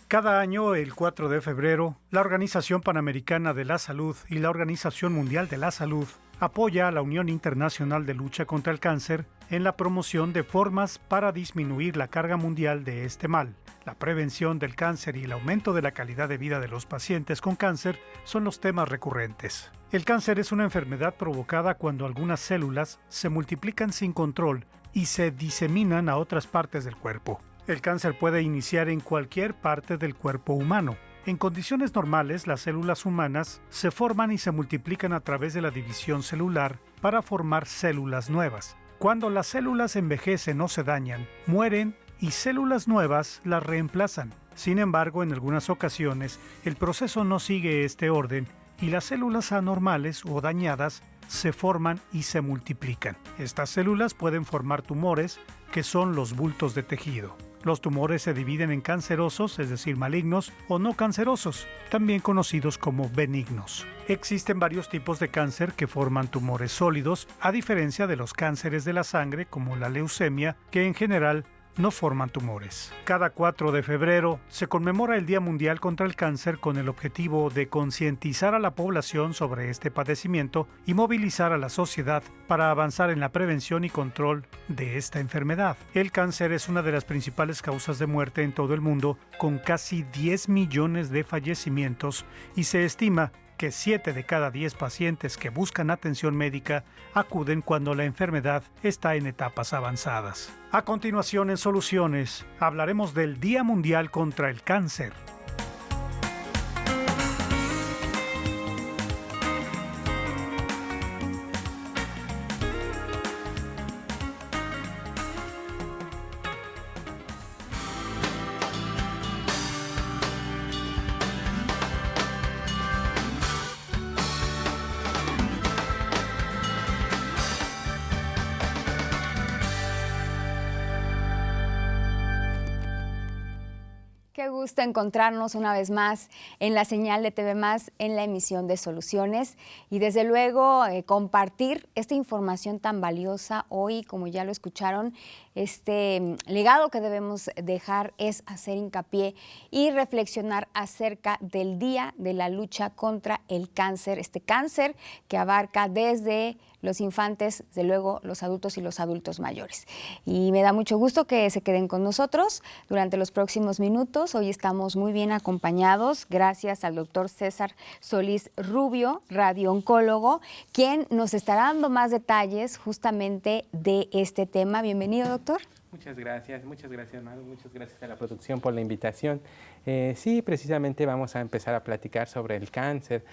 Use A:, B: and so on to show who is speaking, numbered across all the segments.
A: Cada año, el 4 de febrero, la Organización Panamericana de la Salud y la Organización Mundial de la Salud apoya a la Unión Internacional de Lucha contra el Cáncer en la promoción de formas para disminuir la carga mundial de este mal. La prevención del cáncer y el aumento de la calidad de vida de los pacientes con cáncer son los temas recurrentes. El cáncer es una enfermedad provocada cuando algunas células se multiplican sin control y se diseminan a otras partes del cuerpo. El cáncer puede iniciar en cualquier parte del cuerpo humano. En condiciones normales, las células humanas se forman y se multiplican a través de la división celular para formar células nuevas. Cuando las células envejecen o se dañan, mueren y células nuevas las reemplazan. Sin embargo, en algunas ocasiones, el proceso no sigue este orden y las células anormales o dañadas se forman y se multiplican. Estas células pueden formar tumores, que son los bultos de tejido. Los tumores se dividen en cancerosos, es decir, malignos, o no cancerosos, también conocidos como benignos. Existen varios tipos de cáncer que forman tumores sólidos, a diferencia de los cánceres de la sangre, como la leucemia, que en general no forman tumores. Cada 4 de febrero se conmemora el Día Mundial contra el Cáncer con el objetivo de concientizar a la población sobre este padecimiento y movilizar a la sociedad para avanzar en la prevención y control de esta enfermedad. El cáncer es una de las principales causas de muerte en todo el mundo, con casi 10 millones de fallecimientos, y se estima que 7 de cada 10 pacientes que buscan atención médica acuden cuando la enfermedad está en etapas avanzadas. A continuación, en Soluciones, hablaremos del Día Mundial contra el Cáncer.
B: Qué gusto encontrarnos una vez más en la señal de TV+, en la emisión de Soluciones y desde luego compartir esta información tan valiosa hoy, como ya lo escucharon. Este legado que debemos dejar es hacer hincapié y reflexionar acerca del Día de la Lucha contra el Cáncer, este cáncer que abarca desde los infantes, desde luego los adultos y los adultos mayores. Y me da mucho gusto que se queden con nosotros durante los próximos minutos. Hoy estamos muy bien acompañados gracias al doctor César Solís Rubio, radiooncólogo, quien nos estará dando más detalles justamente de este tema. Bienvenido, doctor.
C: Muchas gracias, Manu, muchas gracias a la producción por la invitación. Sí, precisamente vamos a empezar a platicar sobre el cáncer.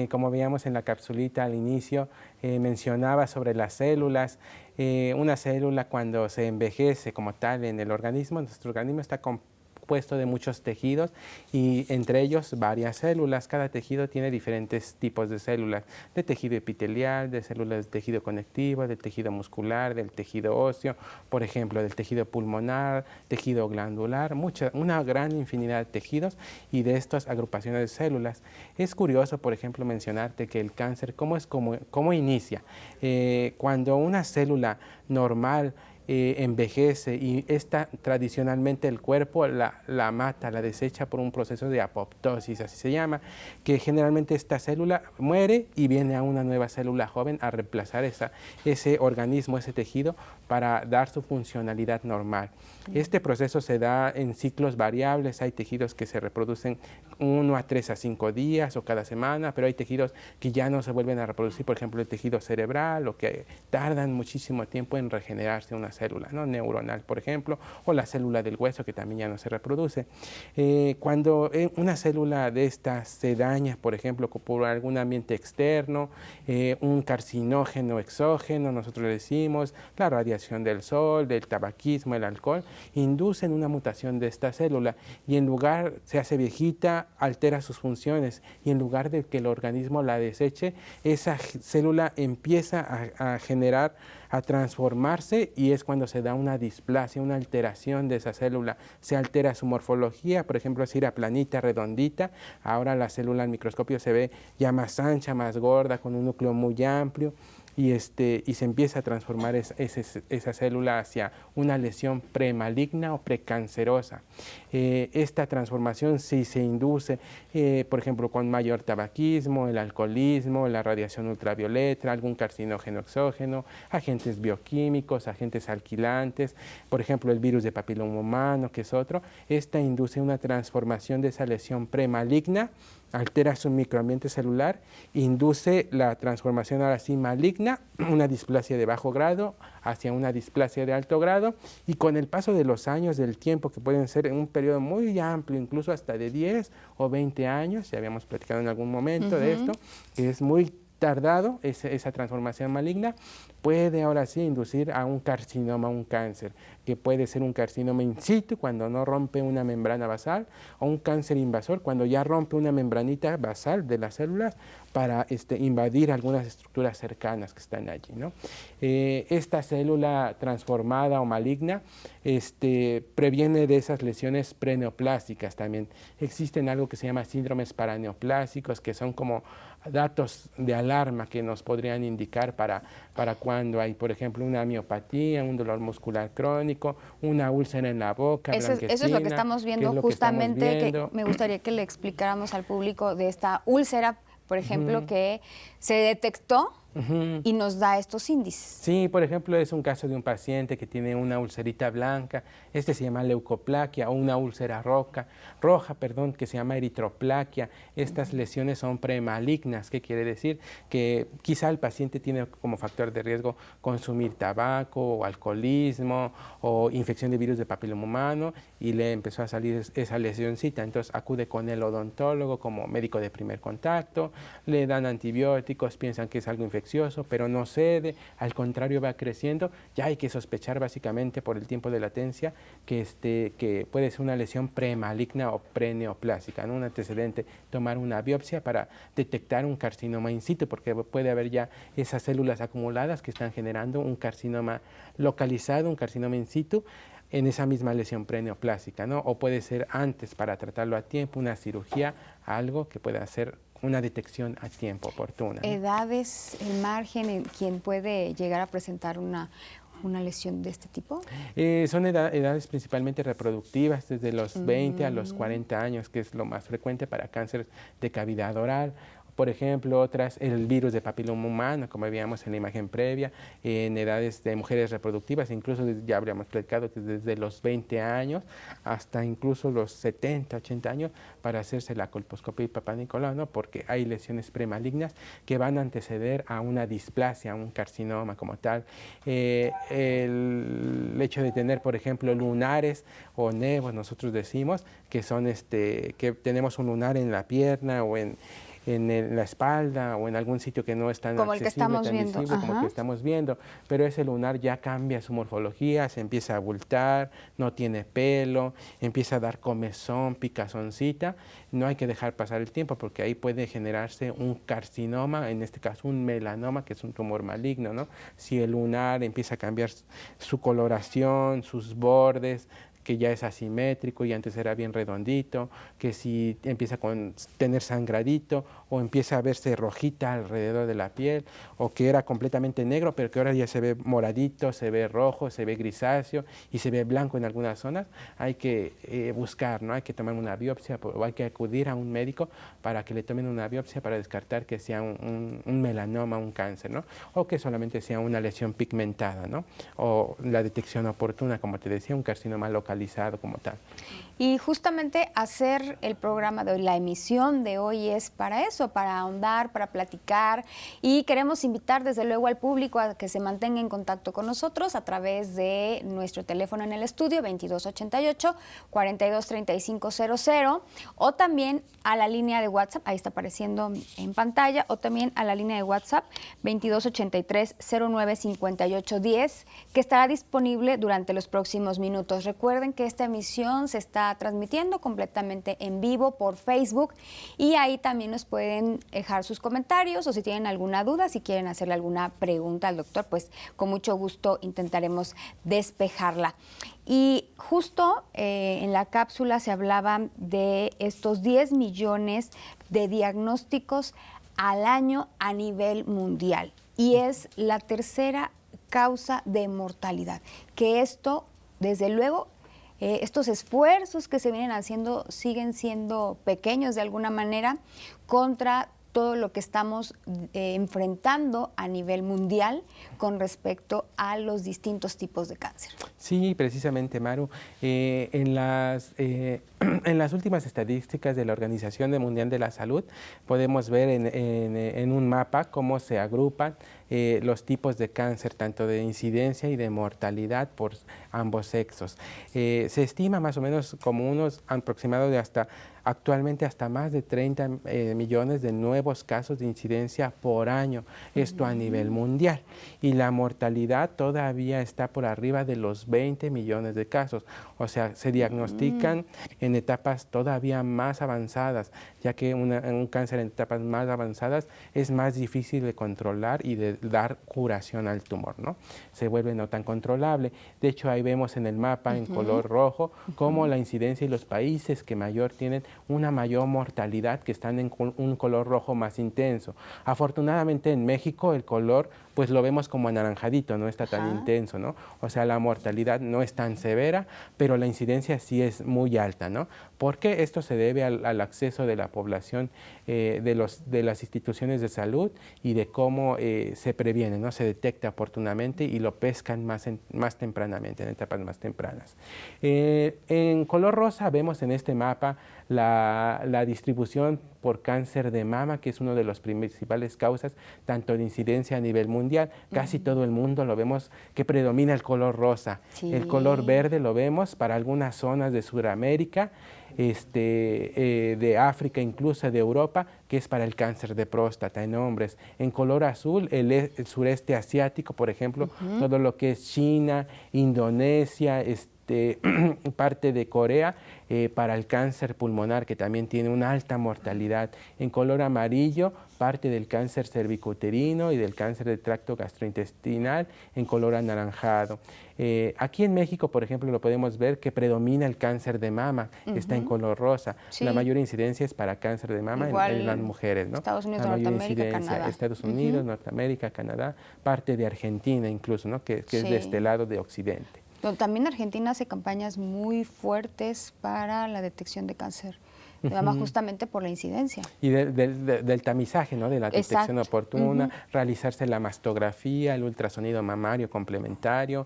C: Como veíamos en la capsulita al inicio, mencionaba sobre las células. Una célula cuando se envejece como tal en el organismo, nuestro organismo está compuesto de muchos tejidos y entre ellos varias células. Cada tejido tiene diferentes tipos de células, de tejido epitelial, de células de tejido conectivo, del tejido muscular, del tejido óseo, por ejemplo, del tejido pulmonar, tejido glandular, una gran infinidad de tejidos y de estas agrupaciones de células. Es curioso, por ejemplo, mencionarte que el cáncer, ¿cómo inicia? Cuando una célula normal envejece y esta tradicionalmente el cuerpo la mata, la desecha por un proceso de apoptosis, así se llama, que generalmente esta célula muere y viene a una nueva célula joven a reemplazar ese organismo, ese tejido, para dar su funcionalidad normal. Este proceso se da en ciclos variables. Hay tejidos que se reproducen 1 a 3 a 5 días o cada semana, pero hay tejidos que ya no se vuelven a reproducir, por ejemplo el tejido cerebral, o que tardan muchísimo tiempo en regenerarse una célula, ¿no? Neuronal, por ejemplo, o la célula del hueso, que también ya no se reproduce. Cuando una célula de estas se daña, por ejemplo, por algún ambiente externo, un carcinógeno exógeno, nosotros le decimos, la radiación del sol, del tabaquismo, el alcohol, inducen una mutación de esta célula y en lugar, se hace viejita, altera sus funciones y en lugar de que el organismo la deseche, esa célula empieza a generar, a transformarse, y es cuando se da una displasia, una alteración de esa célula. Se altera su morfología, por ejemplo, si era planita, redondita, ahora la célula al microscopio se ve ya más ancha, más gorda, con un núcleo muy amplio. y se empieza a transformar esa célula hacia una lesión premaligna o precancerosa. Esta transformación sí se induce, por ejemplo, con mayor tabaquismo, el alcoholismo, la radiación ultravioleta, algún carcinógeno exógeno, agentes bioquímicos, agentes alquilantes, por ejemplo, el virus de papiloma humano, que es otro. Esta induce una transformación de esa lesión premaligna, altera su microambiente celular, induce la transformación ahora sí maligna, una displasia de bajo grado hacia una displasia de alto grado, y con el paso de los años, del tiempo, que pueden ser en un periodo muy amplio, incluso hasta de 10 o 20 años, ya habíamos platicado en algún momento de esto, que es muy tardado esa transformación maligna, puede ahora sí inducir a un carcinoma, un cáncer, que puede ser un carcinoma in situ cuando no rompe una membrana basal, o un cáncer invasor cuando ya rompe una membranita basal de las células para invadir algunas estructuras cercanas que están allí, ¿no? Esta célula transformada o maligna previene de esas lesiones preneoplásticas también. Existen algo que se llama síndromes paraneoplásicos, que son como datos de alarma que nos podrían indicar para cuando hay, por ejemplo, una miopatía, un dolor muscular crónico, una úlcera en la boca,
B: eso es lo que estamos viendo justamente, que me gustaría que le explicáramos al público de esta úlcera, por ejemplo, que se detectó y nos da estos índices.
C: Sí, por ejemplo, es un caso de un paciente que tiene una ulcerita blanca, se llama leucoplaquia, o una úlcera roja, que se llama eritroplaquia. Estas lesiones son premalignas, ¿qué quiere decir? Que quizá el paciente tiene como factor de riesgo consumir tabaco, o alcoholismo, o infección de virus de papiloma humano, y le empezó a salir esa lesioncita. Entonces acude con el odontólogo como médico de primer contacto, le dan antibióticos, piensan que es algo infeccioso, pero no cede, al contrario va creciendo. Ya hay que sospechar básicamente por el tiempo de latencia que puede ser una lesión premaligna o preneoplásica, ¿no? Un antecedente, tomar una biopsia para detectar un carcinoma in situ, porque puede haber ya esas células acumuladas que están generando un carcinoma localizado, un carcinoma in situ, en esa misma lesión preneoplásica, ¿no? O puede ser antes, para tratarlo a tiempo, una cirugía, algo que pueda hacer una detección a tiempo oportuna, ¿no?
B: ¿Edades, el margen en quien puede llegar a presentar una lesión de este tipo?
C: Son edades principalmente reproductivas, desde los 20 a los 40 años, que es lo más frecuente para cáncer de cavidad oral. Por ejemplo, otras, el virus de papiloma humano, como veíamos en la imagen previa, en edades de mujeres reproductivas, incluso ya habríamos platicado que desde los 20 años hasta incluso los 70, 80 años, para hacerse la colposcopia y Papá Nicolau, ¿no? Porque hay lesiones premalignas que van a anteceder a una displasia, a un carcinoma como tal. El hecho de tener, por ejemplo, lunares o nevos, nosotros decimos, que son que tenemos un lunar en la pierna o en la espalda o en algún sitio que no es tan
B: como el que estamos
C: tan
B: viendo,
C: visible como el que estamos viendo, pero ese lunar ya cambia su morfología, se empieza a abultar, no tiene pelo, empieza a dar comezón, picazoncita. No hay que dejar pasar el tiempo porque ahí puede generarse un carcinoma, en este caso un melanoma, que es un tumor maligno, ¿no? Si el lunar empieza a cambiar su coloración, sus bordes, que ya es asimétrico y antes era bien redondito, que si empieza a tener sangradito o empieza a verse rojita alrededor de la piel, o que era completamente negro pero que ahora ya se ve moradito, se ve rojo, se ve grisáceo y se ve blanco en algunas zonas, hay que buscar, ¿no? Hay que tomar una biopsia o hay que acudir a un médico para que le tomen una biopsia para descartar que sea un melanoma, un cáncer, ¿no? O que solamente sea una lesión pigmentada, ¿no? O la detección oportuna, como te decía, un carcinoma local como tal.
B: Y justamente hacer el programa de hoy, la emisión de hoy es para eso, para ahondar, para platicar, y queremos invitar desde luego al público a que se mantenga en contacto con nosotros a través de nuestro teléfono en el estudio 2288-423500, o también a la línea de WhatsApp, ahí está apareciendo en pantalla, o también a la línea de WhatsApp 2283-095810, que estará disponible durante los próximos minutos. Recuerden que esta emisión se está transmitiendo completamente en vivo por Facebook, y ahí también nos pueden dejar sus comentarios, o si tienen alguna duda, si quieren hacerle alguna pregunta al doctor, pues con mucho gusto intentaremos despejarla. Y justo en la cápsula se hablaba de estos 10 millones de diagnósticos al año a nivel mundial. y es la tercera causa de mortalidad. Que esto, desde luego, estos esfuerzos que se vienen haciendo siguen siendo pequeños de alguna manera contra todo lo que estamos enfrentando a nivel mundial con respecto a los distintos tipos de cáncer.
C: Sí, precisamente, Maru. En las últimas estadísticas de la Organización Mundial de la Salud podemos ver en un mapa cómo se agrupan los tipos de cáncer, tanto de incidencia y de mortalidad por ambos sexos. Se estima más o menos como unos aproximados de actualmente hasta más de 30 millones de nuevos casos de incidencia por año, esto a nivel mundial. Y la mortalidad todavía está por arriba de los 20 millones de casos. O sea, se diagnostican en etapas todavía más avanzadas, ya que un cáncer en etapas más avanzadas es más difícil de controlar y de dar curación al tumor, ¿no? Se vuelve no tan controlable. De hecho, ahí vemos en el mapa en color rojo cómo la incidencia y los países que tienen una mayor mortalidad, que están en un color rojo más intenso. Afortunadamente en México el color pues lo vemos como anaranjadito, no está tan intenso, ¿no? O sea, la mortalidad no es tan severa, pero la incidencia sí es muy alta, ¿no? Porque esto se debe al acceso de la población de las instituciones de salud y de cómo se previene, ¿no? Se detecta oportunamente y lo pescan más tempranamente, en etapas más tempranas. En color rosa vemos en este mapa la distribución por cáncer de mama, que es una de las principales causas, tanto de incidencia a nivel mundial. Casi todo el mundo lo vemos que predomina el color rosa. Sí. El color verde lo vemos para algunas zonas de Sudamérica, de África, incluso de Europa, que es para el cáncer de próstata en hombres. En color azul, el sureste asiático, por ejemplo, todo lo que es China, Indonesia, parte de Corea, para el cáncer pulmonar, que también tiene una alta mortalidad. En color amarillo, parte del cáncer cervicouterino y del cáncer del tracto gastrointestinal, en color anaranjado. Aquí en México, por ejemplo, lo podemos ver que predomina el cáncer de mama, está en color rosa. Sí. La mayor incidencia es para cáncer de mama en las mujeres, ¿no?
B: Estados Unidos, Norteamérica, Canadá.
C: Estados Unidos, Norteamérica, Canadá, parte de Argentina incluso, ¿no? que es de este lado de Occidente.
B: También Argentina hace campañas muy fuertes para la detección de cáncer de mama, justamente por la incidencia.
C: Y del tamizaje, ¿no? De la detección oportuna, realizarse la mastografía, el ultrasonido mamario complementario,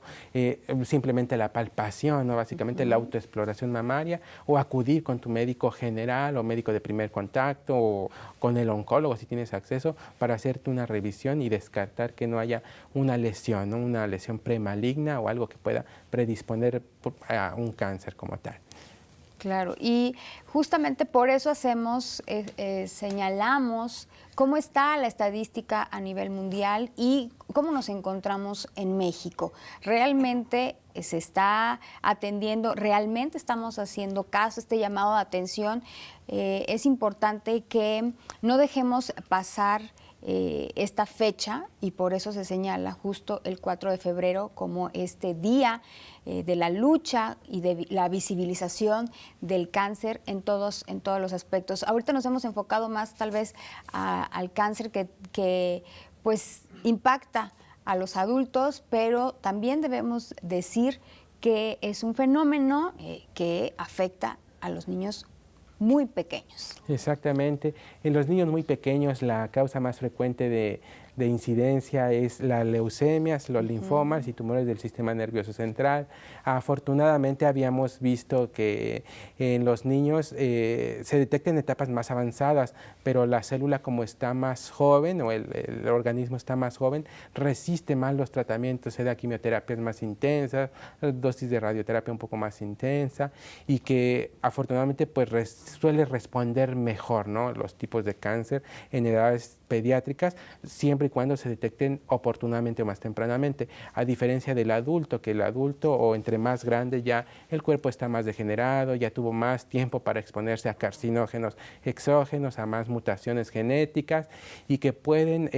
C: simplemente la palpación, ¿no? Básicamente la autoexploración mamaria, o acudir con tu médico general o médico de primer contacto o con el oncólogo si tienes acceso para hacerte una revisión y descartar que no haya una lesión, ¿no? Una lesión premaligna o algo que pueda predisponer a un cáncer como tal.
B: Claro, y justamente por eso señalamos cómo está la estadística a nivel mundial y cómo nos encontramos en México. ¿Realmente se está atendiendo, realmente estamos haciendo caso, este llamado de atención? Es importante que no dejemos pasar esta fecha, y por eso se señala justo el 4 de febrero como este día de la lucha y de la visibilización del cáncer en todos los aspectos. Ahorita nos hemos enfocado más tal vez al cáncer que pues impacta a los adultos, pero también debemos decir que es un fenómeno que afecta a los niños muy pequeños.
C: Exactamente. En los niños muy pequeños la causa más frecuente de incidencia es las leucemias, los linfomas y tumores del sistema nervioso central. Afortunadamente habíamos visto que en los niños se detecta en etapas más avanzadas, pero la célula, como está más joven o el organismo está más joven, resiste más los tratamientos, se da quimioterapias más intensas, dosis de radioterapia un poco más intensa, y que afortunadamente pues suele responder mejor, ¿no? Los tipos de cáncer en edades pediátricas, siempre y cuando se detecten oportunamente o más tempranamente, a diferencia del adulto, que el adulto o entre más grande ya el cuerpo está más degenerado, ya tuvo más tiempo para exponerse a carcinógenos exógenos, a más mutaciones genéticas, y que pueden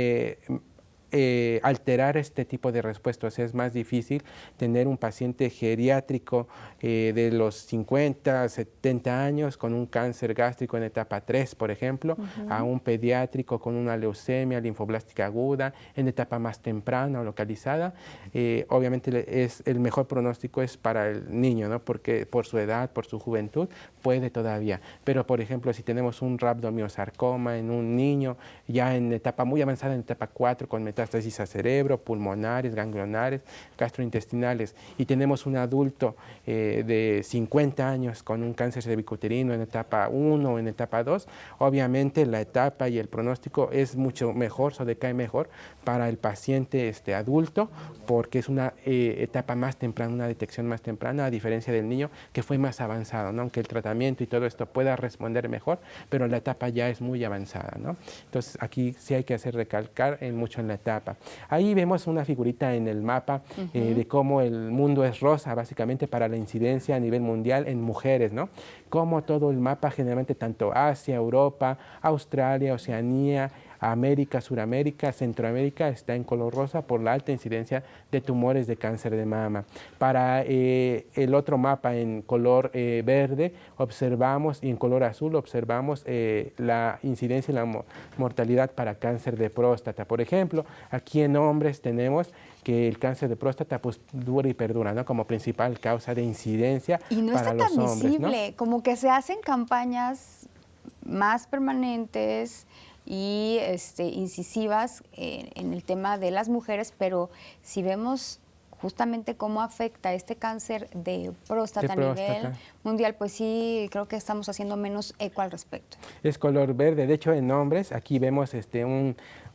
C: alterar este tipo de respuesta. O sea, es más difícil tener un paciente geriátrico de los 50, 70 años con un cáncer gástrico en etapa 3, por ejemplo, a un pediátrico con una leucemia linfoblástica aguda en etapa más temprana o localizada. Obviamente el mejor pronóstico es para el niño, ¿no? Porque por su edad, por su juventud, puede todavía. Pero, por ejemplo, si tenemos un rhabdomyosarcoma en un niño ya en etapa muy avanzada, en etapa 4, con metástasis a cerebro, pulmonares, ganglionares, gastrointestinales, y tenemos un adulto de 50 años con un cáncer cervicuterino en etapa 1 o en etapa 2, obviamente la etapa y el pronóstico es mucho mejor, o decae mejor para el paciente adulto, porque es una etapa más temprana, una detección más temprana, a diferencia del niño que fue más avanzado, ¿no? Aunque el tratamiento y todo esto pueda responder mejor, pero la etapa ya es muy avanzada, ¿no? Entonces aquí sí hay que hacer recalcar mucho en la etapa. Ahí vemos una figurita en el mapa de cómo el mundo es rosa, básicamente para la incidencia a nivel mundial en mujeres, ¿no? Como todo el mapa, generalmente tanto Asia, Europa, Australia, Oceanía, América, Suramérica, Centroamérica está en color rosa por la alta incidencia de tumores de cáncer de mama. Para el otro mapa en color verde observamos, y en color azul observamos la incidencia y la mortalidad para cáncer de próstata. Por ejemplo, aquí en hombres tenemos que el cáncer de próstata pues dura y perdura, ¿no? Como principal causa de incidencia para los hombres. Y no está tan visible,
B: ¿no? Como que se hacen campañas más permanentes y incisivas en el tema de las mujeres, pero si vemos justamente cómo afecta este cáncer de próstata a nivel mundial, pues sí, creo que estamos haciendo menos eco al respecto.
C: Es color verde. De hecho, en hombres, aquí vemos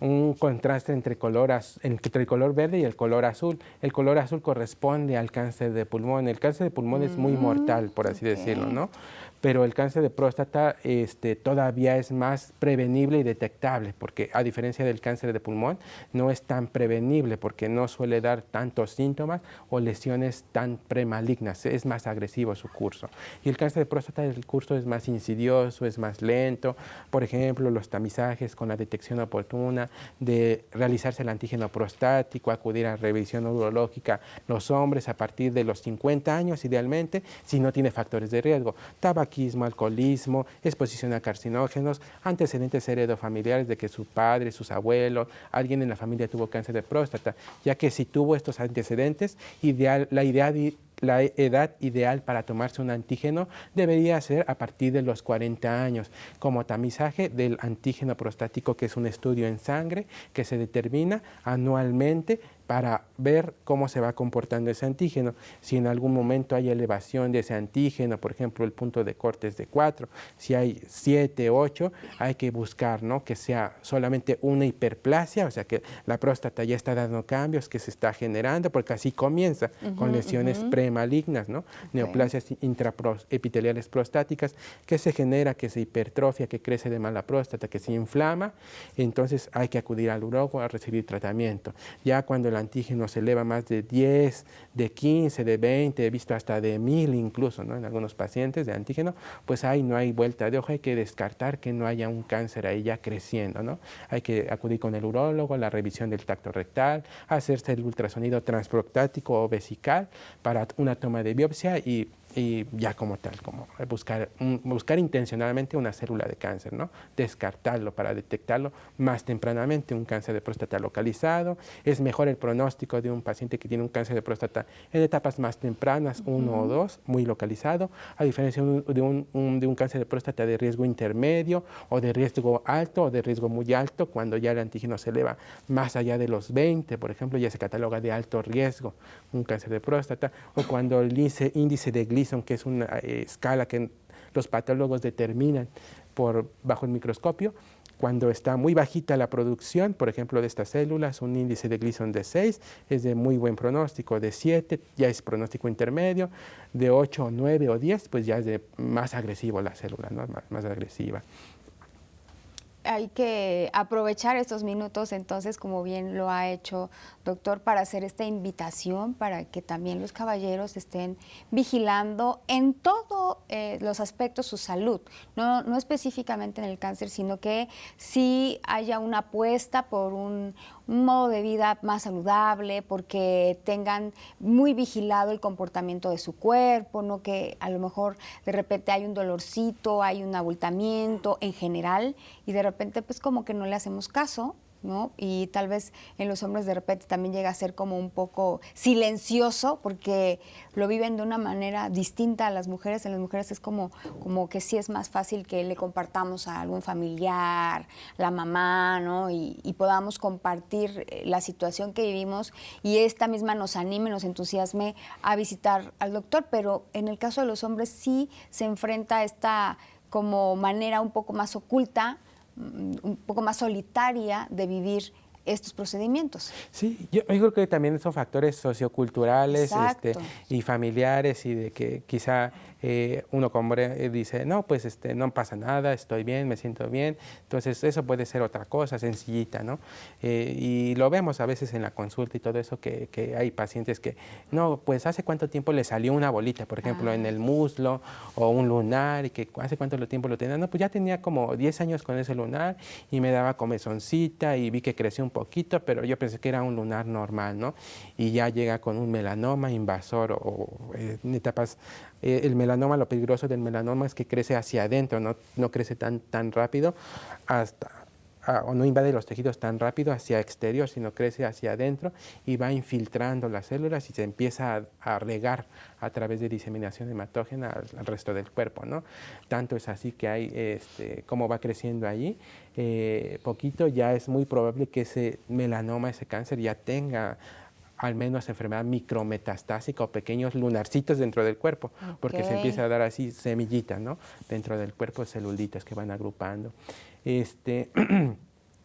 C: un contraste entre el color verde y el color azul. El color azul corresponde al cáncer de pulmón. El cáncer de pulmón es muy mortal, por así decirlo, ¿no? Pero el cáncer de próstata todavía es más prevenible y detectable, porque a diferencia del cáncer de pulmón, no es tan prevenible porque no suele dar tantos síntomas o lesiones tan premalignas, es más agresivo su curso. Y el cáncer de próstata, el curso es más insidioso, es más lento. Por ejemplo, los tamizajes con la detección oportuna de realizarse el antígeno prostático, acudir a revisión urológica, los hombres a partir de los 50 años idealmente, si no tiene factores de riesgo, tabaquismo, alcoholismo, exposición a carcinógenos, antecedentes heredofamiliares de que su padre, sus abuelos, alguien en la familia tuvo cáncer de próstata, ya que si tuvo estos antecedentes, la edad ideal para tomarse un antígeno debería ser a partir de los 40 años, como tamizaje del antígeno prostático, que es un estudio en sangre que se determina anualmente para ver cómo se va comportando ese antígeno. Si en algún momento hay elevación de ese antígeno, por ejemplo, el punto de corte es de 4, si hay 7, 8, hay que buscar, ¿no?, que sea solamente una hiperplasia, o sea, que la próstata ya está dando cambios, que se está generando, porque así comienza con lesiones premalignas, ¿no? Neoplasias intraepiteliales prostáticas, que se genera, que se hipertrofia, que crece de mala próstata, que se inflama. Entonces hay que acudir al urólogo a recibir tratamiento. Ya cuando el antígeno se eleva más de 10, de 15, de 20, he visto hasta de 1000 incluso, ¿no?, en algunos pacientes de antígeno, pues ahí no hay vuelta de hoja, hay que descartar que no haya un cáncer ahí ya creciendo, ¿no? Hay que acudir con el urólogo a la revisión del tracto rectal, hacerse el ultrasonido transprostático o vesical para una toma de biopsia y ya como tal, como buscar intencionalmente una célula de cáncer, ¿no? Descartarlo para detectarlo más tempranamente, un cáncer de próstata localizado. Es mejor el pronóstico de un paciente que tiene un cáncer de próstata en etapas más tempranas, 1 o 2, muy localizado, a diferencia de un cáncer de próstata de riesgo intermedio o de riesgo alto o de riesgo muy alto, cuando ya el antígeno se eleva más allá de los 20, por ejemplo, ya se cataloga de alto riesgo un cáncer de próstata, o cuando el índice de Gleason, que es una escala que los patólogos determinan bajo el microscopio, cuando está muy bajita la producción, por ejemplo, de estas células, un índice de Gleason de 6 es de muy buen pronóstico, de 7 ya es pronóstico intermedio, de 8, 9 o 10 pues ya es de más agresivo la célula, ¿no?, más agresiva.
B: Hay que aprovechar estos minutos, entonces, como bien lo ha hecho, doctor, para hacer esta invitación para que también los caballeros estén vigilando en todos los aspectos su salud, no específicamente en el cáncer, sino que sí haya una apuesta por un un modo de vida más saludable, porque tengan muy vigilado el comportamiento de su cuerpo, ¿no? Que a lo mejor de repente hay un dolorcito, hay un abultamiento en general y de repente pues como que no le hacemos caso, ¿no? Y tal vez en los hombres de repente también llega a ser como un poco silencioso porque lo viven de una manera distinta a las mujeres. En las mujeres es como que sí es más fácil que le compartamos a algún familiar, la mamá, ¿no? Y podamos compartir la situación que vivimos y esta misma nos anime, nos entusiasme a visitar al doctor. Pero en el caso de los hombres sí se enfrenta a esta como manera un poco más oculta, un poco más solitaria de vivir estos procedimientos.
C: Sí, yo creo que también son factores socioculturales y familiares y de que quizá uno como hombre dice, no, pues no pasa nada, estoy bien, me siento bien. Entonces eso puede ser otra cosa, sencillita, ¿no? Y lo vemos a veces en la consulta y todo eso, que hay pacientes que, no, pues hace cuánto tiempo le salió una bolita, por ejemplo, en el muslo o un lunar, y que hace cuánto tiempo lo tenía. No, pues ya tenía como 10 años con ese lunar y me daba comezoncita y vi que creció un poquito, pero yo pensé que era un lunar normal, ¿no? Y ya llega con un melanoma invasor o en etapas. El melanoma, lo peligroso del melanoma es que crece hacia adentro, no crece tan rápido o no invade los tejidos tan rápido hacia exterior, sino crece hacia adentro y va infiltrando las células y se empieza a regar a través de diseminación hematógena al resto del cuerpo, ¿no? Tanto es así que hay, como va creciendo allí, poquito, ya es muy probable que ese melanoma, ese cáncer ya tenga al menos enfermedad micrometastásica o pequeños lunarcitos dentro del cuerpo, porque se empieza a dar así semillitas, ¿no? Dentro del cuerpo, celulitas que van agrupando.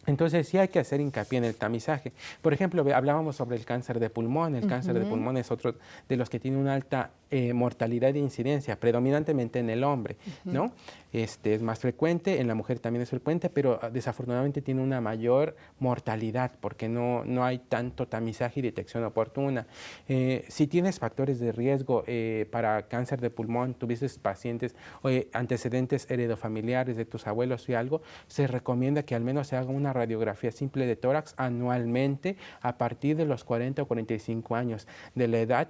C: Entonces sí hay que hacer hincapié en el tamizaje. Por ejemplo, hablábamos sobre el cáncer de pulmón. El cáncer de pulmón es otro de los que tiene una alta mortalidad e incidencia, predominantemente en el hombre, ¿no? Es más frecuente, en la mujer también es frecuente, pero desafortunadamente tiene una mayor mortalidad porque no hay tanto tamizaje y detección oportuna. Si tienes factores de riesgo para cáncer de pulmón, tuviste pacientes o antecedentes heredofamiliares de tus abuelos y algo, se recomienda que al menos se haga una radiografía simple de tórax anualmente a partir de los 40 o 45 años de la edad,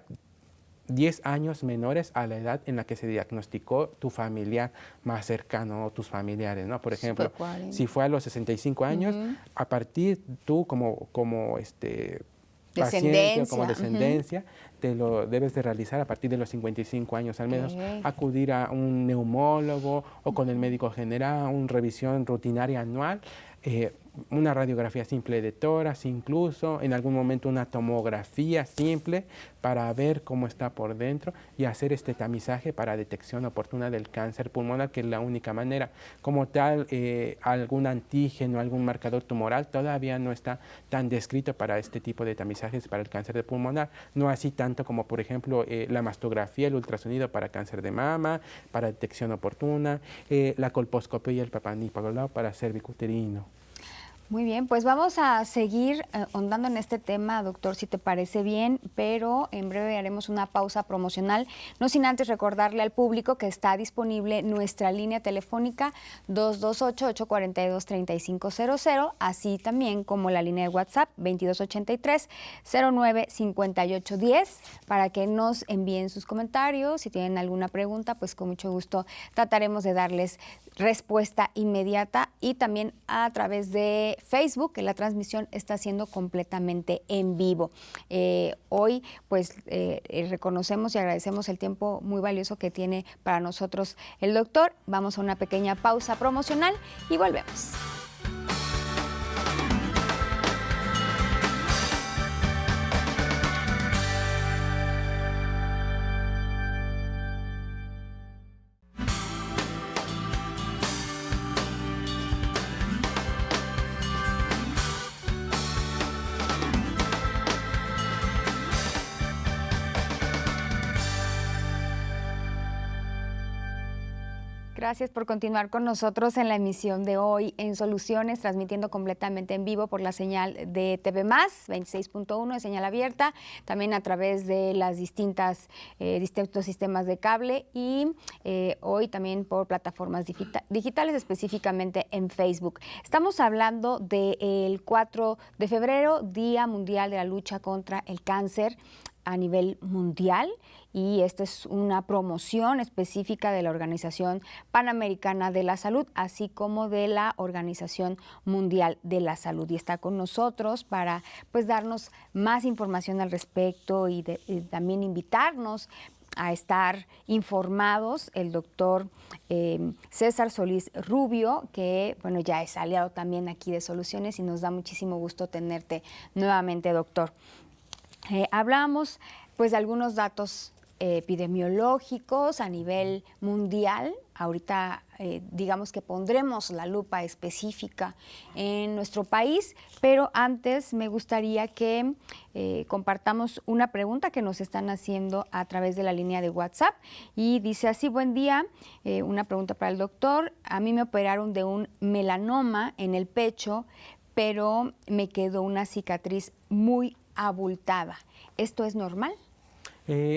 C: 10 años menores a la edad en la que se diagnosticó tu familiar más cercano o tus familiares, ¿no? Por ejemplo, si fue a los 65 años, a partir tú como paciente o como descendencia, te lo debes de realizar a partir de los 55 años, al menos acudir a un neumólogo o con el médico general, una revisión rutinaria anual, una radiografía simple de tórax, incluso en algún momento una tomografía simple para ver cómo está por dentro y hacer este tamizaje para detección oportuna del cáncer pulmonar, que es la única manera. Como tal, algún antígeno, algún marcador tumoral todavía no está tan descrito para este tipo de tamizajes para el cáncer de pulmonar, no así tanto como por ejemplo la mastografía, el ultrasonido para cáncer de mama, para detección oportuna, la colposcopía y el Papá Nicolau para cervicuterino.
B: Muy bien, pues vamos a seguir ahondando en este tema, doctor, si te parece bien, pero en breve haremos una pausa promocional, no sin antes recordarle al público que está disponible nuestra línea telefónica 228-842-3500, así también como la línea de WhatsApp 2283-095810, para que nos envíen sus comentarios. Si tienen alguna pregunta, pues con mucho gusto trataremos de darles respuesta inmediata, y también a través de Facebook, que la transmisión está siendo completamente en vivo. Hoy pues reconocemos y agradecemos el tiempo muy valioso que tiene para nosotros el doctor. Vamos a una pequeña pausa promocional y volvemos. Gracias por continuar con nosotros en la emisión de hoy en Soluciones, transmitiendo completamente en vivo por la señal de TV+, 26.1 de señal abierta, también a través de las distintos sistemas de cable y hoy también por plataformas digitales, específicamente en Facebook. Estamos hablando del 4 de febrero, Día Mundial de la Lucha contra el Cáncer a nivel mundial, y esta es una promoción específica de la Organización Panamericana de la Salud, así como de la Organización Mundial de la Salud. Y está con nosotros para pues darnos más información al respecto y también invitarnos a estar informados el doctor César Solís Rubio, que bueno, ya es aliado también aquí de Soluciones y nos da muchísimo gusto tenerte nuevamente, doctor. Hablábamos pues de algunos datos epidemiológicos a nivel mundial. Ahorita digamos que pondremos la lupa específica en nuestro país, pero antes me gustaría que compartamos una pregunta que nos están haciendo a través de la línea de WhatsApp y dice así: buen día, una pregunta para el doctor. A mí me operaron de un melanoma en el pecho, pero me quedó una cicatriz muy abultada. ¿Esto es normal?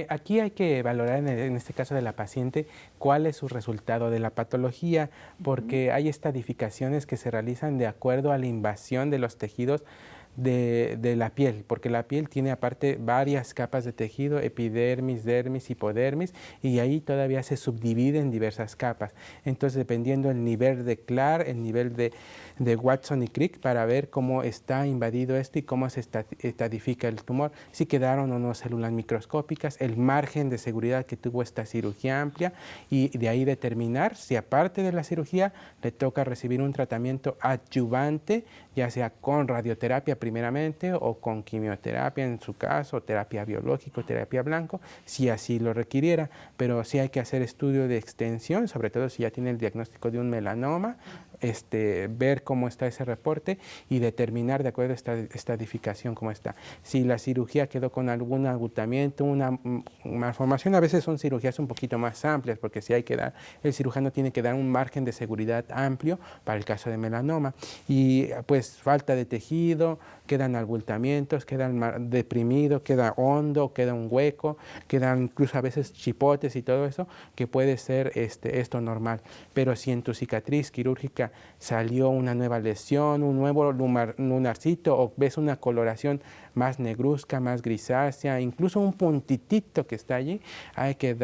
C: Aquí hay que valorar en este caso de la paciente cuál es su resultado de la patología, porque hay estadificaciones que se realizan de acuerdo a la invasión de los tejidos de la piel, porque la piel tiene aparte varias capas de tejido, epidermis, dermis, hipodermis, y ahí todavía se subdivide en diversas capas. Entonces, dependiendo del nivel de Clark, el nivel de Watson y Crick, para ver cómo está invadido esto y cómo se estadifica el tumor, si quedaron o no células microscópicas, el margen de seguridad que tuvo esta cirugía amplia, y de ahí determinar si aparte de la cirugía le toca recibir un tratamiento adyuvante, ya sea con radioterapia primeramente o con quimioterapia en su caso, terapia biológica, terapia blanco, si así lo requiriera. Pero sí hay que hacer estudio de extensión, sobre todo si ya tiene el diagnóstico de un melanoma, ver cómo está ese reporte y determinar de acuerdo a esta estadificación cómo está. Si la cirugía quedó con algún agotamiento, una malformación, a veces son cirugías un poquito más amplias, porque si hay que dar, el cirujano tiene que dar un margen de seguridad amplio para el caso de melanoma. Y pues falta de tejido, quedan abultamientos, quedan deprimido, queda hondo, queda un hueco, quedan incluso a veces chipotes y todo eso, que puede ser esto normal. Pero si en tu cicatriz quirúrgica salió una nueva lesión, un nuevo lunarcito, o ves una coloración más negruzca, más grisácea, incluso un puntitito que está allí, hay que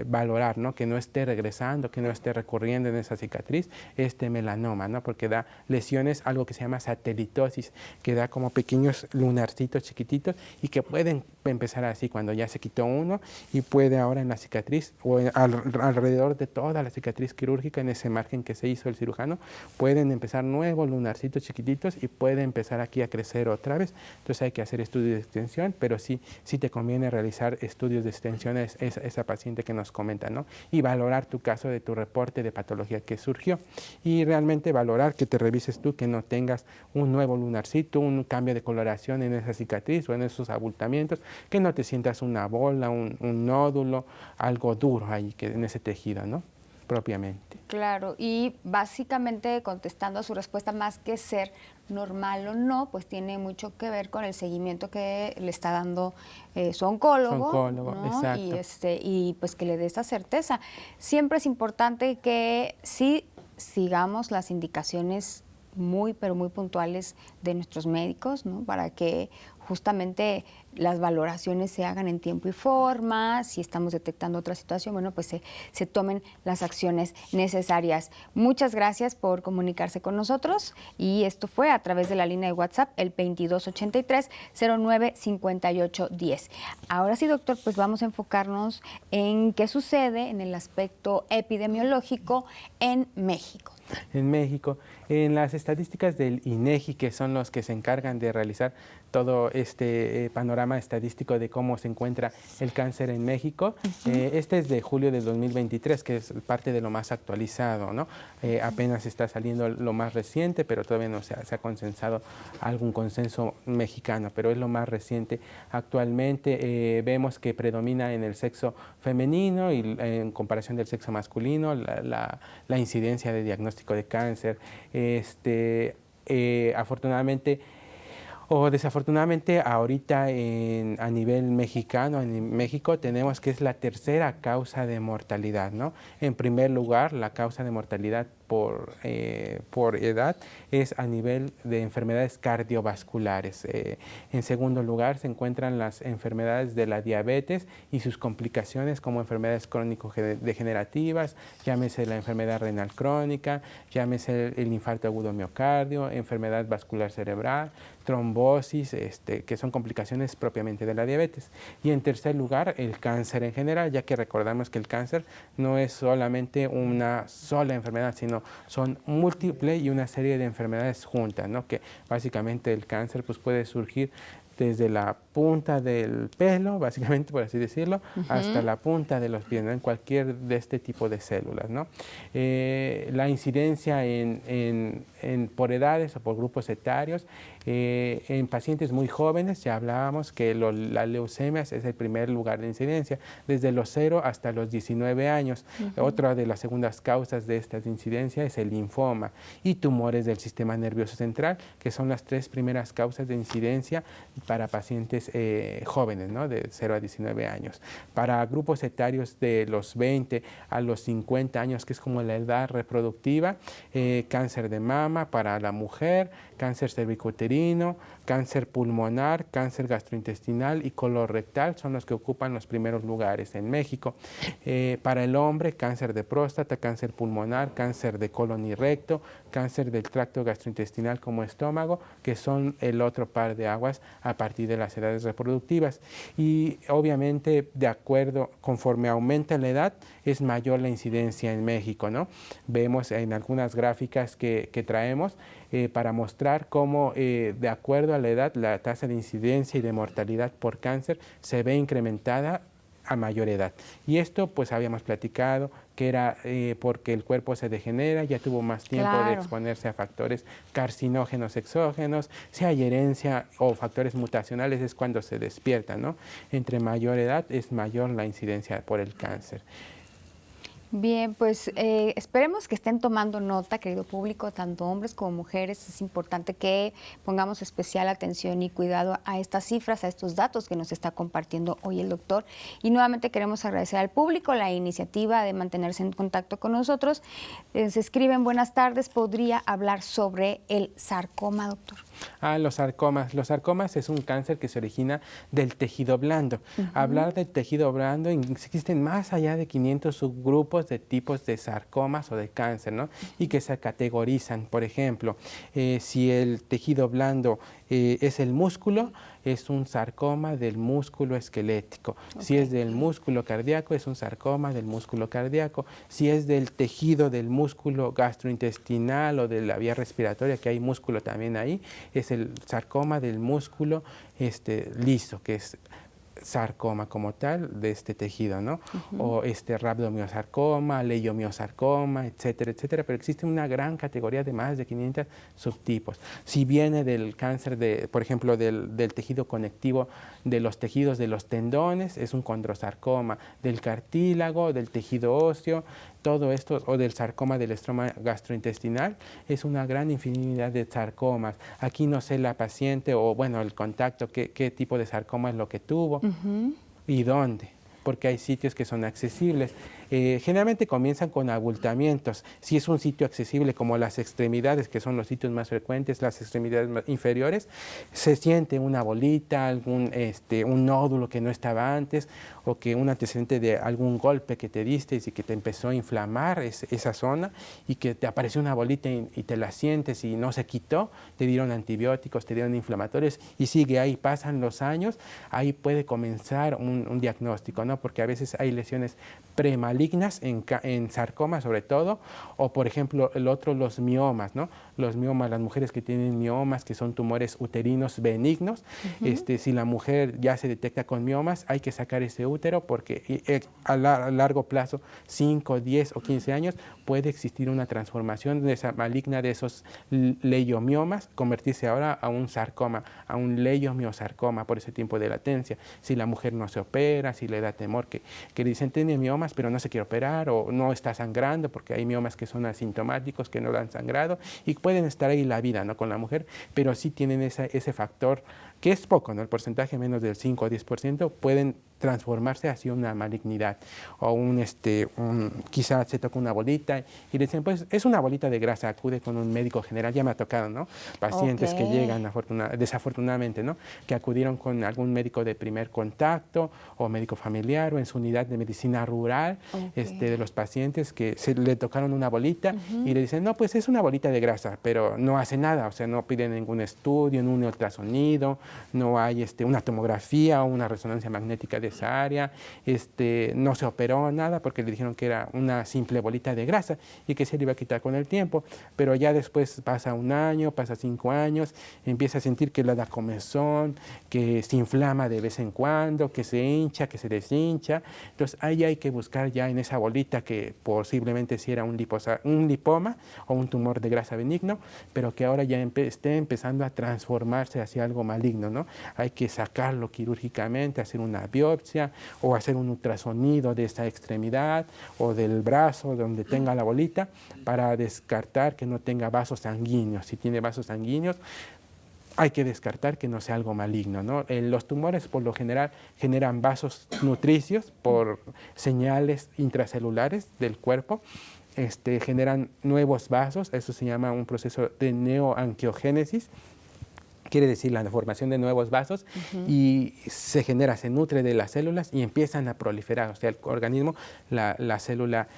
C: valorar, ¿no? Que no esté regresando, que no esté recurriendo en esa cicatriz este melanoma, ¿no? Porque da lesiones, algo que se llama satelitosis, que da como pequeños lunarcitos chiquititos y que pueden empezar así cuando ya se quitó uno, y puede ahora en la cicatriz o alrededor de toda la cicatriz quirúrgica, en ese margen que se hizo el cirujano, pueden empezar nuevos lunarcitos chiquititos y puede empezar aquí a crecer otra vez. Entonces hay que hacer estudios de extensión, pero sí te conviene realizar estudios de extensión a esa paciente que nos comenta, ¿no? Y valorar tu caso de tu reporte de patología que surgió, y realmente valorar que te revises tú, que no tengas un nuevo lunarcito, un cambio de coloración en esa cicatriz o en esos abultamientos, que no te sientas una bola, un nódulo, algo duro ahí en ese tejido, ¿no? Propiamente.
B: Claro, y básicamente contestando a su respuesta, más que ser normal o no, pues tiene mucho que ver con el seguimiento que le está dando su oncólogo, ¿no?
C: Exacto.
B: Y pues que le dé esa certeza. Siempre es importante que sí sigamos las indicaciones muy, pero muy puntuales de nuestros médicos, ¿no? Para que justamente las valoraciones se hagan en tiempo y forma. Si estamos detectando otra situación, bueno, pues se tomen las acciones necesarias. Muchas gracias por comunicarse con nosotros, y esto fue a través de la línea de WhatsApp, el 2283-095810. Ahora sí, doctor, pues vamos a enfocarnos en qué sucede en el aspecto epidemiológico en México.
C: en México. En las estadísticas del INEGI, que son los que se encargan de realizar todo este panorama estadístico de cómo se encuentra el cáncer en México, este es de julio del 2023, que es parte de lo más actualizado, ¿no? Apenas está saliendo lo más reciente, pero todavía no se ha consensado algún consenso mexicano, pero es lo más reciente. Actualmente vemos que predomina en el sexo femenino y en comparación del sexo masculino la incidencia de diagnóstico de cáncer. Afortunadamente o desafortunadamente ahorita a nivel mexicano, en México tenemos que es la tercera causa de mortalidad, ¿no? En primer lugar, la causa de mortalidad por edad es a nivel de enfermedades cardiovasculares. En segundo lugar se encuentran las enfermedades de la diabetes y sus complicaciones como enfermedades crónico-degenerativas, llámese la enfermedad renal crónica, llámese el infarto agudo miocardio, enfermedad vascular cerebral, trombosis, que son complicaciones propiamente de la diabetes. Y en tercer lugar, el cáncer en general, ya que recordamos que el cáncer no es solamente una sola enfermedad, sino son múltiples y una serie de enfermedades juntas, ¿no? Que básicamente el cáncer pues, puede surgir desde la punta del pelo, básicamente por así decirlo, hasta la punta de los pies, ¿no? En cualquier de este tipo de células, ¿no? La incidencia por edades o por grupos etarios, en pacientes muy jóvenes, ya hablábamos que la leucemia es el primer lugar de incidencia, desde los 0 hasta los 19 años. Otra de las segundas causas de esta incidencia es el linfoma y tumores del sistema nervioso central, que son las 3 primeras causas de incidencia para pacientes jóvenes, ¿no? De 0 a 19 años. Para grupos etarios de los 20 a los 50 años, que es como la edad reproductiva, cáncer de mama para la mujer, cáncer cervicouterino, cáncer pulmonar, cáncer gastrointestinal y colorectal son los que ocupan los primeros lugares en México. Para el hombre, cáncer de próstata, cáncer pulmonar, cáncer de colon y recto, cáncer del tracto gastrointestinal como estómago, que son el otro par de aguas a partir de las edades reproductivas. Y obviamente, de acuerdo, conforme aumenta la edad, es mayor la incidencia en México, ¿no? Vemos en algunas gráficas que traemos para mostrar cómo, de acuerdo a la edad, la tasa de incidencia y de mortalidad por cáncer se ve incrementada a mayor edad. Y esto, pues habíamos platicado que era porque el cuerpo se degenera, ya tuvo más tiempo de exponerse a factores carcinógenos exógenos, si hay herencia o factores mutacionales es cuando se despierta, ¿no? Entre mayor edad es mayor la incidencia por el cáncer.
B: Bien, pues esperemos que estén tomando nota, querido público, tanto hombres como mujeres. Es importante que pongamos especial atención y cuidado a estas cifras, a estos datos que nos está compartiendo hoy el doctor. Y nuevamente queremos agradecer al público la iniciativa de mantenerse en contacto con nosotros. Se escriben, buenas tardes, ¿podría hablar sobre el sarcoma, doctor?
C: Los sarcomas. Los sarcomas es un cáncer que se origina del tejido blando. Hablar del tejido blando, existen más allá de 500 subgrupos de tipos de sarcomas o de cáncer, ¿no? Y que se categorizan. Por ejemplo, si el tejido blando es el músculo, es un sarcoma del músculo esquelético. Si es del músculo cardíaco, es un sarcoma del músculo cardíaco. Si es del tejido del músculo gastrointestinal o de la vía respiratoria, que hay músculo también ahí, es el sarcoma del músculo liso, que es sarcoma como tal de este tejido, ¿no? O rhabdomiosarcoma, leiomiosarcoma, etcétera, etcétera, pero existe una gran categoría de más de 500 subtipos. Si viene del cáncer, por ejemplo, del tejido conectivo, de los tejidos de los tendones, es un condrosarcoma, del cartílago, del tejido óseo, todo esto, o del sarcoma del estroma gastrointestinal, es una gran infinidad de sarcomas. Aquí no sé la paciente o, bueno, el contacto, qué tipo de sarcoma es lo que tuvo y dónde, porque hay sitios que son accesibles. Generalmente comienzan con abultamientos. Si es un sitio accesible como las extremidades, que son los sitios más frecuentes, las extremidades inferiores, se siente una bolita, un nódulo que no estaba antes, o que un antecedente de algún golpe que te diste y que te empezó a inflamar esa zona y que te apareció una bolita y te la sientes y no se quitó, te dieron antibióticos, te dieron inflamatorios y sigue ahí, pasan los años, ahí puede comenzar un diagnóstico, ¿no? ¿no? Porque a veces hay lesiones premalignas en sarcoma sobre todo, o por ejemplo el otro, los miomas, ¿no? Los miomas, las mujeres que tienen miomas, que son tumores uterinos benignos, si la mujer ya se detecta con miomas, hay que sacar ese útero porque a largo plazo, 5, 10 o 15 años, puede existir una transformación de esa maligna de esos leiomiomas, convertirse ahora a un sarcoma, a un leiomiosarcoma por ese tiempo de latencia. Si la mujer no se opera, si le da temor que le dicen tiene miomas pero no se quiere operar o no está sangrando, porque hay miomas que son asintomáticos, que no dan sangrado y pueden estar ahí la vida, ¿no?, con la mujer, pero sí tienen ese factor que es poco, ¿no? El porcentaje menos del 5 o 10% pueden transformarse hacia una malignidad o quizás se toca una bolita y le dicen, pues es una bolita de grasa, acude con un médico general. Ya me ha tocado, ¿no?, pacientes que llegan desafortunadamente, ¿no?, que acudieron con algún médico de primer contacto o médico familiar o en su unidad de medicina rural, de los pacientes que le tocaron una bolita y le dicen, no, pues es una bolita de grasa, pero no hace nada, o sea, no piden ningún estudio, un ultrasonido, no hay una tomografía o una resonancia magnética de esa área, no se operó nada porque le dijeron que era una simple bolita de grasa y que se le iba a quitar con el tiempo, pero ya después pasa 1 año, pasa 5 años, empieza a sentir que le da comezón, que se inflama de vez en cuando, que se hincha, que se deshincha. Entonces ahí hay que buscar ya en esa bolita que posiblemente si era un lipoma o un tumor de grasa benigno, pero que ahora ya esté empezando a transformarse hacia algo maligno, ¿no? Hay que sacarlo quirúrgicamente, hacer una biopsia o hacer un ultrasonido de esta extremidad o del brazo donde tenga la bolita para descartar que no tenga vasos sanguíneos. Si tiene vasos sanguíneos, hay que descartar que no sea algo maligno, ¿no? Los tumores por lo general generan vasos nutricios por señales intracelulares del cuerpo. Generan nuevos vasos, eso se llama un proceso de neoangiogénesis, quiere decir la formación de nuevos vasos, y se nutre de las células y empiezan a proliferar. O sea, el organismo, la célula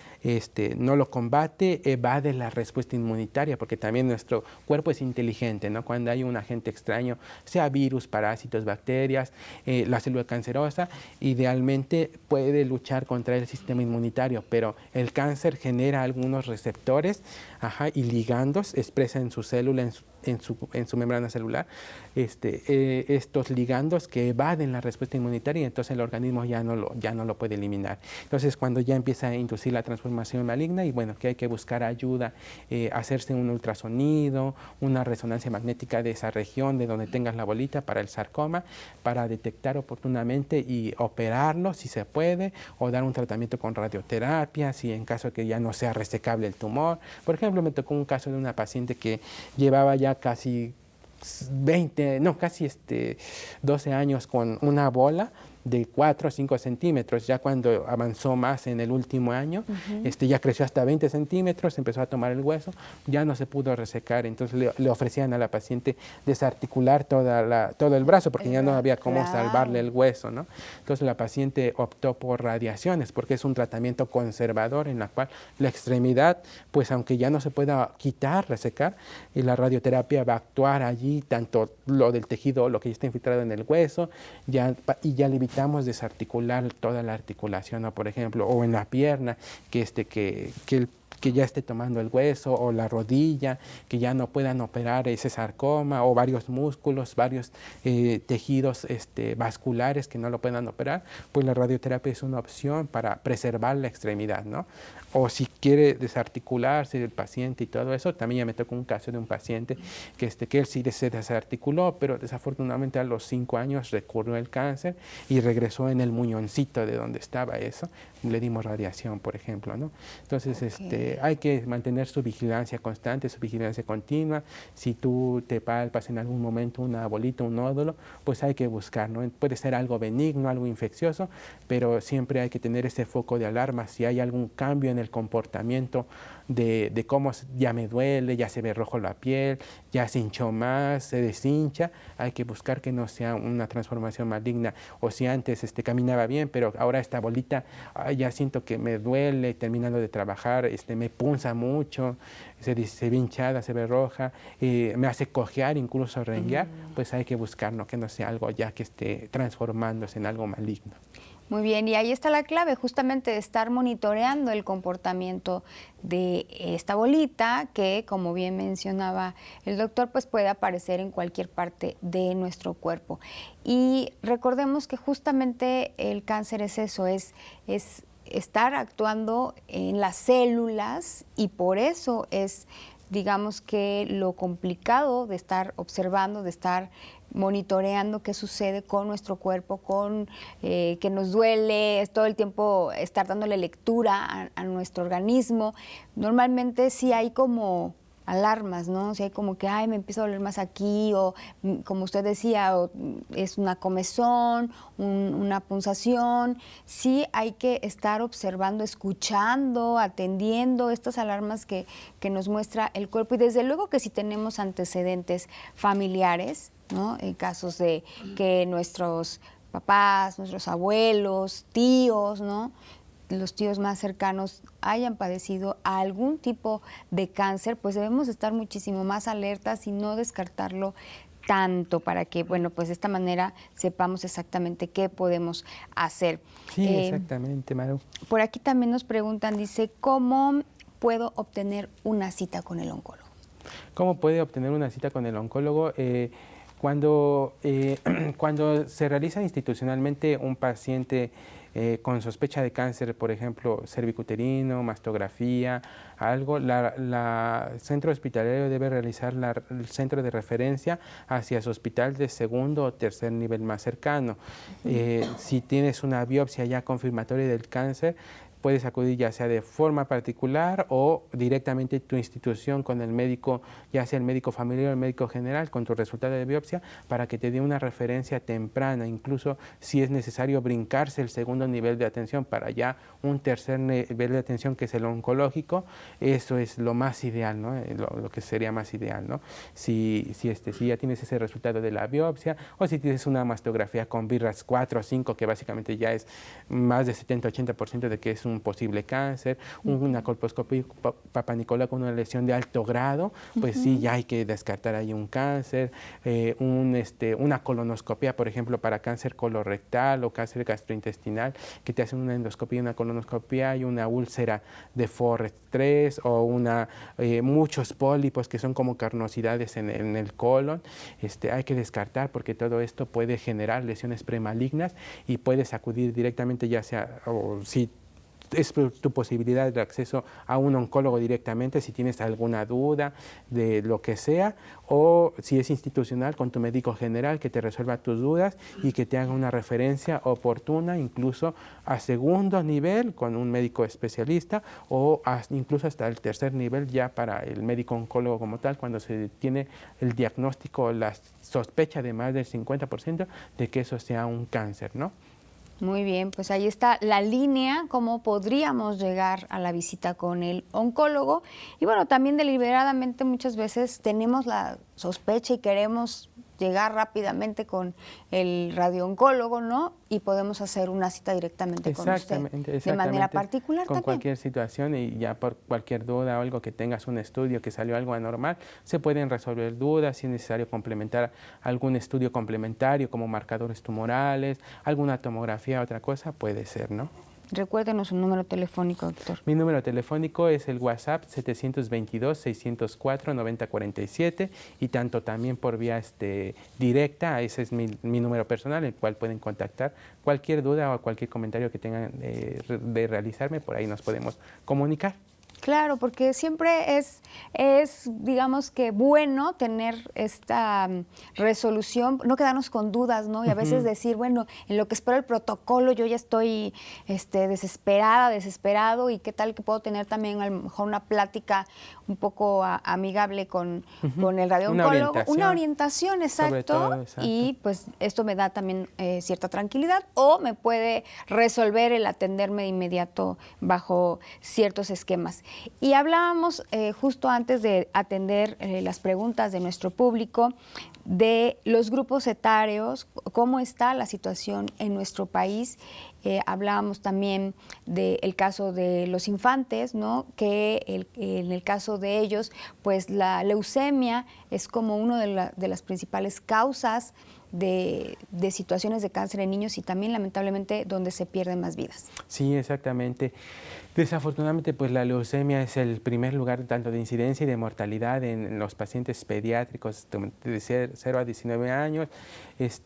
C: no lo combate, evade la respuesta inmunitaria, porque también nuestro cuerpo es inteligente, ¿no? Cuando hay un agente extraño, sea virus, parásitos, bacterias, la célula cancerosa, idealmente puede luchar contra el sistema inmunitario, pero el cáncer genera algunos receptores y ligandos, expresa en su célula, en su membrana celular, estos ligandos que evaden la respuesta inmunitaria y entonces el organismo ya no lo puede eliminar. Entonces cuando ya empieza a inducir la transformación maligna y bueno, que hay que buscar ayuda, hacerse un ultrasonido, una resonancia magnética de esa región de donde tengas la bolita para el sarcoma, para detectar oportunamente y operarlo si se puede, o dar un tratamiento con radioterapia, si en caso de que ya no sea resecable el tumor. Por ejemplo, me tocó un caso de una paciente que llevaba ya casi 12 años con una bola de 4 o 5 centímetros. Ya cuando avanzó más en el último año, ya creció hasta 20 centímetros, empezó a tomar el hueso, ya no se pudo resecar, entonces le ofrecían a la paciente desarticular todo el brazo, porque ya no había cómo salvarle el hueso, ¿no? Entonces la paciente optó por radiaciones, porque es un tratamiento conservador en la cual la extremidad, pues aunque ya no se pueda quitar, resecar, y la radioterapia va a actuar allí, tanto lo del tejido, lo que ya está infiltrado en el hueso, y ya le evitamos desarticular toda la articulación, ¿no? Por ejemplo, o en la pierna, que ya esté tomando el hueso, o la rodilla, que ya no puedan operar ese sarcoma, o varios músculos, varios tejidos vasculares que no lo puedan operar, pues la radioterapia es una opción para preservar la extremidad, ¿no? O si quiere desarticularse el paciente y todo eso, también ya me tocó un caso de un paciente que él sí se desarticuló, pero desafortunadamente a los 5 años recurrió el cáncer y regresó en el muñoncito de donde estaba eso. Le dimos radiación, por ejemplo, ¿no? Entonces, hay que mantener su vigilancia constante, su vigilancia continua. Si tú te palpas en algún momento una bolita, un nódulo, pues hay que buscar, ¿no? Puede ser algo benigno, algo infeccioso, pero siempre hay que tener ese foco de alarma. Si hay algún cambio en el comportamiento de cómo ya me duele, ya se ve rojo la piel, ya se hinchó más, se deshincha, hay que buscar que no sea una transformación maligna. O si antes caminaba bien, pero ahora esta bolita, ya siento que me duele terminando de trabajar, me punza mucho, se ve hinchada, se ve roja, me hace cojear, incluso renguear, pues hay que buscar, ¿no?, que no sea algo ya que esté transformándose en algo maligno.
B: Muy bien, y ahí está la clave, justamente de estar monitoreando el comportamiento de esta bolita que, como bien mencionaba el doctor, pues puede aparecer en cualquier parte de nuestro cuerpo. Y recordemos que justamente el cáncer es eso, es estar actuando en las células, y por eso es, digamos, que lo complicado de estar observando, de estar monitoreando qué sucede con nuestro cuerpo, con que nos duele, es todo el tiempo estar dándole lectura a nuestro organismo. Normalmente sí hay como alarmas, ¿no? Si hay como que, ay, me empieza a doler más aquí, o como usted decía, o es una comezón, una punzación. Sí hay que estar observando, escuchando, atendiendo estas alarmas que nos muestra el cuerpo. Y desde luego que si tenemos antecedentes familiares, ¿no? En casos de que nuestros papás, nuestros abuelos, tíos, ¿no? Los tíos más cercanos hayan padecido algún tipo de cáncer, pues debemos estar muchísimo más alertas y no descartarlo tanto, para que, bueno, pues de esta manera sepamos exactamente qué podemos hacer.
C: Sí, exactamente, Maru.
B: Por aquí también nos preguntan, dice, ¿cómo puedo obtener una cita con el oncólogo?
C: ¿Cómo puede obtener una cita con el oncólogo? Cuando se realiza institucionalmente un paciente con sospecha de cáncer, por ejemplo, cervicuterino, mastografía, algo, el centro hospitalario debe realizar el centro de referencia hacia su hospital de segundo o tercer nivel más cercano. Si tienes una biopsia ya confirmatoria del cáncer, puedes acudir ya sea de forma particular o directamente tu institución con el médico, ya sea el médico familiar o el médico general, con tu resultado de biopsia, para que te dé una referencia temprana, incluso si es necesario brincarse el segundo nivel de atención para ya un tercer nivel de atención, que es el oncológico. Eso es lo más ideal, ¿no? Lo que sería más ideal, ¿no? Si ya tienes ese resultado de la biopsia, o si tienes una mastografía con BRAF 4 o 5, que básicamente ya es más de 70-80% de que es un posible cáncer, una colposcopia Papa Nicolau con una lesión de alto grado, pues sí, ya hay que descartar ahí un cáncer, una colonoscopia, por ejemplo, para cáncer colorectal o cáncer gastrointestinal, que te hacen una endoscopia y una colonoscopia, y una úlcera de Forrest 3 o muchos pólipos que son como carnosidades en el colon. Hay que descartar, porque todo esto puede generar lesiones premalignas, y puedes acudir directamente, ya sea, o si es tu posibilidad de acceso a un oncólogo directamente, si tienes alguna duda de lo que sea, o si es institucional, con tu médico general, que te resuelva tus dudas y que te haga una referencia oportuna, incluso a segundo nivel con un médico especialista, o incluso hasta el tercer nivel ya para el médico oncólogo como tal, cuando se tiene el diagnóstico o la sospecha de más del 50% de que eso sea un cáncer, ¿no?
B: Muy bien, pues ahí está la línea, cómo podríamos llegar a la visita con el oncólogo. Y bueno, también deliberadamente muchas veces tenemos la sospecha y queremos llegar rápidamente con el radiooncólogo, ¿no? Y podemos hacer una cita directamente con usted de manera particular
C: con
B: también.
C: Cualquier situación, y ya por cualquier duda o algo que tengas, un estudio que salió algo anormal, se pueden resolver dudas. Si es necesario complementar algún estudio complementario como marcadores tumorales, alguna tomografía, otra cosa, puede ser, ¿no?
B: Recuérdenos un número telefónico, doctor.
C: Mi número telefónico es el WhatsApp 722-604-9047, y tanto también por vía directa, ese es mi número personal, el cual pueden contactar cualquier duda o cualquier comentario que tengan de realizarme, por ahí nos podemos comunicar.
B: Claro, porque siempre es, digamos que bueno tener esta resolución, no quedarnos con dudas, ¿no? Y a veces decir, bueno, en lo que espero el protocolo yo ya estoy desesperada, desesperado, y qué tal que puedo tener también a lo mejor una plática un poco amigable con el radiooncólogo. Una orientación, exacto.
C: Todo, exacto.
B: Y pues esto me da también cierta tranquilidad, o me puede resolver el atenderme de inmediato bajo ciertos esquemas. Y hablábamos justo antes de atender las preguntas de nuestro público de los grupos etarios, cómo está la situación en nuestro país. Hablábamos también del caso de los infantes, ¿no? Que en el caso de ellos, pues la leucemia es como una de las principales causas de situaciones de cáncer en niños y también lamentablemente donde se pierden más vidas.
C: Sí, exactamente. Desafortunadamente, pues la leucemia es el primer lugar tanto de incidencia y de mortalidad en los pacientes pediátricos de 0 a 19 años,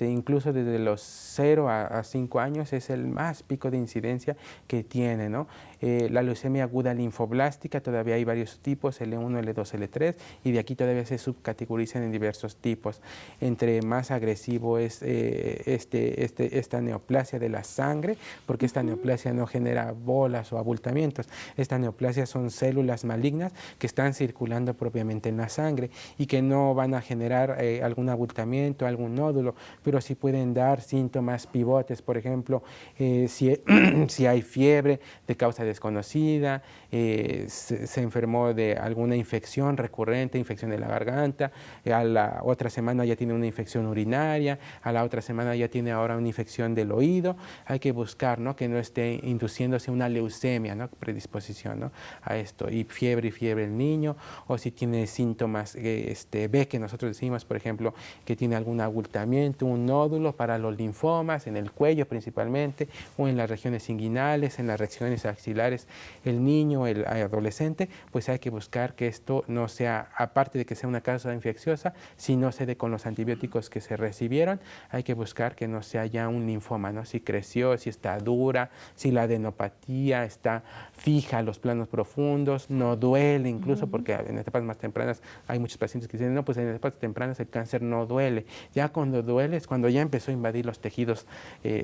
C: incluso desde los 0 a 5 años es el más pico de incidencia que tiene, ¿no? La leucemia aguda linfoblástica, todavía hay varios tipos, L1, L2, L3, y de aquí todavía se subcategorizan en diversos tipos. Entre más agresivo es esta neoplasia de la sangre, porque esta neoplasia no genera bolas o abultamientos. Esta neoplasia son células malignas que están circulando propiamente en la sangre y que no van a generar algún abultamiento, algún nódulo, pero sí pueden dar síntomas pivotes, por ejemplo, si hay fiebre de causa desconocida, se enfermó de alguna infección recurrente, infección de la garganta, a la otra semana ya tiene una infección urinaria, a la otra semana ya tiene ahora una infección del oído. Hay que buscar, ¿no?, que no esté induciéndose una leucemia, ¿no?, predisposición, ¿no?, a esto, y fiebre el niño, o si tiene síntomas, ve que nosotros decimos, por ejemplo, que tiene algún abultamiento, un nódulo para los linfomas, en el cuello principalmente, o en las regiones inguinales, en las regiones axilares, el niño, el adolescente, pues hay que buscar que esto no sea, aparte de que sea una causa infecciosa, si no se dé con los antibióticos que se recibieron, hay que buscar que no sea ya un linfoma, ¿no?, si creció, si está dura, si la adenopatía está fija a los planos profundos, no duele incluso, porque en etapas más tempranas hay muchos pacientes que dicen, no, pues en etapas tempranas el cáncer no duele. Ya cuando duele es cuando ya empezó a invadir los tejidos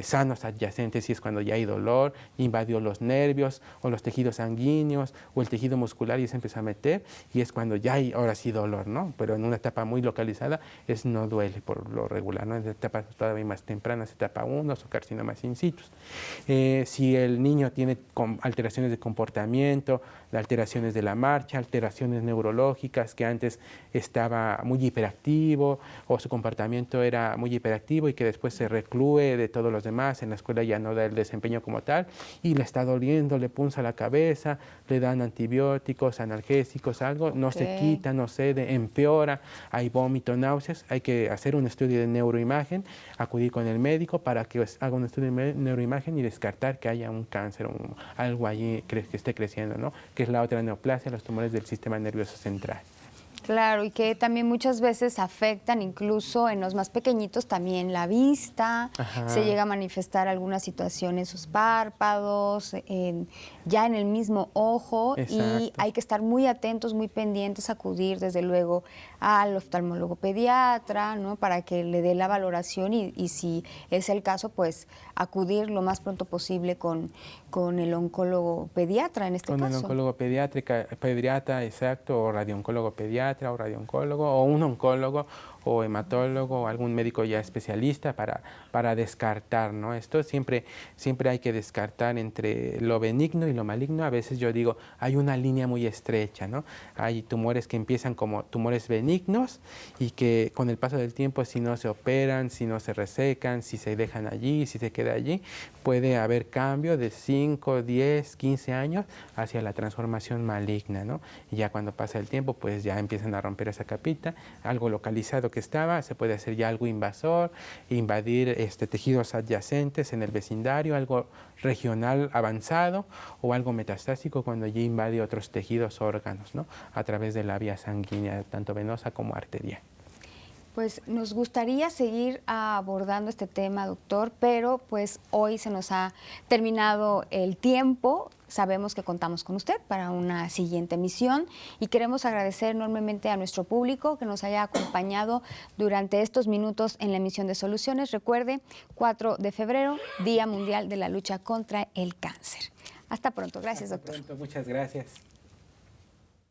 C: sanos adyacentes, y es cuando ya hay dolor, invadió los nervios o los tejidos sanguíneos o el tejido muscular y se empezó a meter, y es cuando ya hay ahora sí dolor, ¿no? Pero en una etapa muy localizada no duele por lo regular, ¿no? En etapas todavía más tempranas, etapa 1 o carcinomas in situ. Si el niño tiene alteraciones de comportamiento, alteraciones de la marcha, alteraciones neurológicas, que antes estaba muy hiperactivo o su comportamiento era muy hiperactivo y que después se reclúe de todos los demás, en la escuela ya no da el desempeño como tal y le está doliendo, le punza la cabeza, le dan antibióticos, analgésicos, algo, no se quita, no cede, empeora, hay vómito, náuseas, hay que hacer un estudio de neuroimagen, acudir con el médico para que haga un estudio de neuroimagen y descartar que haya un cáncer o algo allí que esté creciendo, ¿no?, que es la otra neoplasia, los tumores del sistema nervioso central.
B: Claro, y que también muchas veces afectan, incluso en los más pequeñitos, también la vista. Ajá. Se llega a manifestar alguna situación en sus párpados, ya en el mismo ojo. Exacto. Y hay que estar muy atentos, muy pendientes, acudir desde luego al oftalmólogo pediatra, ¿no?, para que le dé la valoración y si es el caso, pues acudir lo más pronto posible con el oncólogo pediatra en este caso.
C: Con el oncólogo pediatra, exacto, o radiooncólogo pediatra, o radiooncólogo, o un oncólogo, o hematólogo, o algún médico ya especialista para descartar, ¿no? Esto siempre hay que descartar entre lo benigno y lo maligno. A veces yo digo, hay una línea muy estrecha, ¿no? Hay tumores que empiezan como tumores benignos y que con el paso del tiempo, si no se operan, si no se resecan, si se dejan allí, si se queda allí, puede haber cambio de 5, 10, 15 años hacia la transformación maligna, ¿no? Y ya cuando pasa el tiempo, pues ya empiezan a romper esa capita, algo localizado que estaba, se puede hacer ya algo invasor, invadir tejidos adyacentes en el vecindario, algo regional avanzado o algo metastásico cuando ya invade otros tejidos, órganos, ¿no?, a través de la vía sanguínea, tanto venosa como arterial.
B: Pues nos gustaría seguir abordando este tema, doctor, pero pues hoy se nos ha terminado el tiempo. Sabemos que contamos con usted para una siguiente emisión y queremos agradecer enormemente a nuestro público que nos haya acompañado durante estos minutos en la emisión de Soluciones. Recuerde, 4 de febrero, Día Mundial de la Lucha contra el Cáncer. Hasta pronto. Gracias, doctor.
C: Hasta pronto. Muchas gracias.